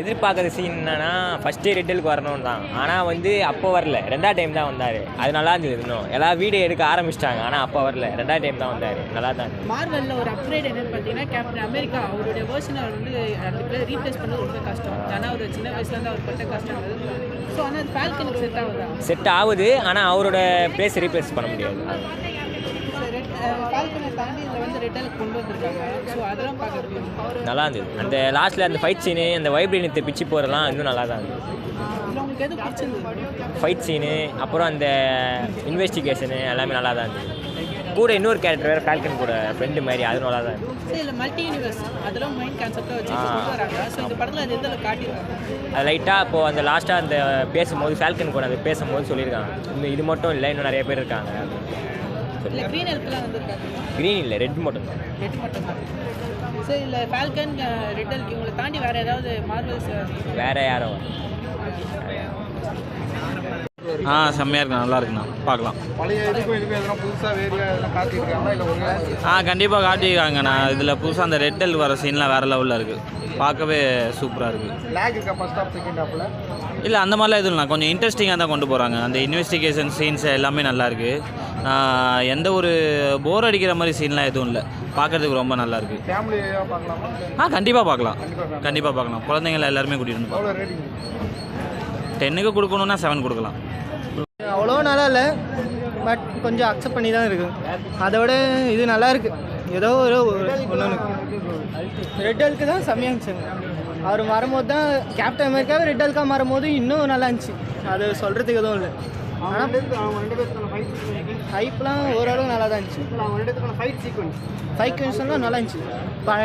எதிர்பார்க்குற சீன் என்னன்னா ஃபஸ்ட்டே ரெட்டலுக்கு வரணும் தான். ஆனால் வந்து அப்போ வரல, 2வது டைம் தான் வந்தார். அது நல்லா இருந்தது. இன்னும் எல்லாம் வீடியோ எடுக்க ஆரம்பிச்சிட்டாங்க, ஆனால் அப்போ வரல, 2வது டைம் தான் வந்தார். நல்லா தான். மார்வலில் ஒரு அப்கிரேட் என்னன்னு பார்த்தீங்கன்னா கேப்டன் அமெரிக்கா அவருடைய வேர்ஷனை வந்து அதுக்குள்ளே ரீப்ளேஸ் பண்ணது ரொம்ப கஷ்டம். ஆனால் ஒரு சின்ன வயசுலேருந்து அவர் பட்ட கஷ்டம். ஸோ ஆனால் அது ஃபால்கனுக்கு செட் ஆகுதா? செட் ஆகுது, ஆனால் அவரோட பிளேஸ் ரீப்ளேஸ் பண்ண முடியாது. ஃபால்கனை தாண்டி இதில் வந்து ரெட்டலுக்கு கொண்டு வந்திருக்காங்க. ஸோ அதெல்லாம் பார்க்குறது நல்லா இருந்தது. அந்த லாஸ்ட்டில் அந்த ஃபைட் சீனு, அந்த வைப்ரேனியத்தை பிச்சு போகிறலாம் இன்னும் நல்லா தான் இருந்தது. இதில் உங்களுக்கு எது பிடிச்சிருந்தது? ஃபைட் சீனு, அப்புறம் அந்த இன்வெஸ்டிகேஷனு எல்லாமே நல்லா தான் இருந்தது. கூட இன்னொரு கேரக்டர் வேறு ஃபால்கன் கூட ஃப்ரெண்டு மாதிரி, அது நல்லா தான் இருந்தது. சரி, இல்லை மல்டி யூனிவர்ஸ் அதெல்லாம் மைண்ட் கான்செப்டாக வச்சு கொண்டு வராங்க. ஸோ இந்த படத்தில் அது எதில் காட்டியிருக்காங்க? அது லைட்டாக இப்போது அந்த லாஸ்ட்டாக அந்த பேசும்போது ஃபால்கன் கூட அது பேசும்போது சொல்லியிருக்காங்க, இன்னும் இது மட்டும் இல்லை, இன்னும் நிறைய பேர் இருக்காங்க. இல்லை க்ரீன் ஹெல்ப்லாம் வந்துருக்காங்க. க்ரீன் இல்லை, ரெட் மட்டும் தான். ரெட் மட்டும் தான். சரி, இல்லை ஃபால்கன் ரெட் ஹெல்க் இவங்களை தாண்டி வேறு ஏதாவது மார்வல்ஸ் வேறு யாரும் செம்மையாக இருக்குண்ணா, நல்லா இருக்குண்ணா, பார்க்கலாம். பழைய இதுக்கும் இதுக்கும் எதனா புதுசாக வேறு எதனா காட்டியிருக்காங்களா இல்லை ஒரு கண்டிப்பாக காட்டியிருக்காங்கண்ணா. இதில் புதுசாக அந்த ரெட் ஹெல்க் வர சீன்லாம் வேறு லெவலில் இருக்குது, பார்க்கவே சூப்பராக இருக்குது. லேக் இருக்கா ஃபர்ஸ்ட் ஹாஃப் செகண்ட் ஹாஃபில்? இல்லை அந்த மாதிரிலாம் எதுவும் இல்லை, கொஞ்சம் இன்ட்ரெஸ்டிங்காக தான் கொண்டு போகிறாங்க. அந்த இன்வெஸ்டிகேஷன் சீன்ஸ் எல்லாமே நல்லா இருக்குது. எந்த ஒரு போர் அடிக்கிற மாதிரி சீன்லாம் எதுவும் இல்லை, பார்க்குறதுக்கு ரொம்ப நல்லா இருக்குது. ஃபேமிலியாக பார்க்கலாமா? கண்டிப்பாக பார்க்கலாம், கண்டிப்பாக பார்க்கலாம். குழந்தைங்களை எல்லாருமே கூட்டிகிட்டு வந்து எவ்வளோ ரேட்டிங்? 10க்கு கொடுக்கணுன்னா 7 கொடுக்கலாம். அவ்வளோ நல்லா இல்லை, பட் கொஞ்சம் அக்செப்ட் பண்ணி தான் இருக்குது. அதை விட இது நல்லா இருக்குது. ஏதோ ஒரு ஒன்று ரெட் ஹல்க்கு தான் செம்மையாக இருந்துச்சுங்க. அவர் வரும்போது தான் கேப்டன் அமெரிக்காவே ரெட் ஹல்க்காக மாறும்போது இன்னும் நல்லா இருந்துச்சு. அது சொல்கிறதுக்கு எதுவும் இல்லை. ஆனால் ஹைப்லாம் ஓரளவு நல்லா தான் இருந்துச்சு. ஃபைட் சீக்வன்ஸ்லாம் நல்லா இருந்துச்சு.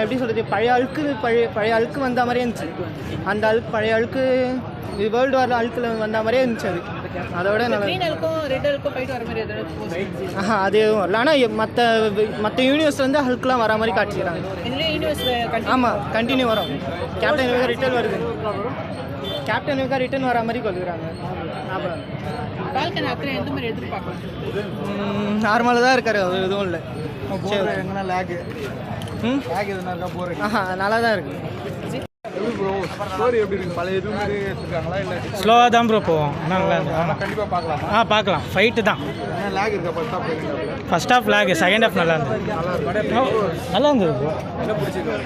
எப்படி சொல்கிறது, பழைய அழுக்கு வந்த மாதிரியே இருந்துச்சு. அந்த அழுக்கு பழைய அழுக்கு வேர்ல்டு வாரில் அழுக்கில் வந்த மாதிரியே இருந்துச்சு. அதோட நல்லா க்ரீன் ஹெல்க்கும் ரெட் ஹெல்க்கும் ஃபைட் வர மாதிரி எதாவது அது எதுவும் இல்லை. ஆனால் மற்ற யூனிவர்ஸ் வந்து ஹல்க்லாம் வர மாதிரி காட்டிக்கிறாங்க. இதுலேயே யூனிவர்ஸ் ஆமாம், கண்டினியூ வரும். கேப்டன் அமெரிக்கா ரிட்டர்ன் வருது. கேப்டன் அமெரிக்கா ரிட்டர்ன் வர மாதிரி கொள்கிறாங்க. அப்புறம் ஃபால்கன் அப்புறம் எந்த மாதிரி எதிர்பார்க்கலாம்? நார்மலாக தான் இருக்காரு, அது எதுவும் இல்லை. எங்கன்னா லேக் எதுனா இருக்கா? போர் நல்லா தான் இருக்குது. ஸ்டோரி எப்படி இருக்குது? பழைய இது மாதிரி எடுத்துருக்காங்களா இல்லை ஸ்லோவாக தான் ப்ரோ போவோம். நல்லா ஆமாம், கண்டிப்பாக பார்க்கலாமா? பார்க்கலாம். ஃபைட்டு தான். ஏன்னா லேக் இருக்கா ஃபர்ஸ்ட் ஹாஃப் செகண்ட் ஹாஃபில்? First half lag, second half நல்லா இருந்தது. நல்லா இருக்கு. நல்லா இருந்தது ப்ரோ. என்ன பிடிச்சிருக்கு?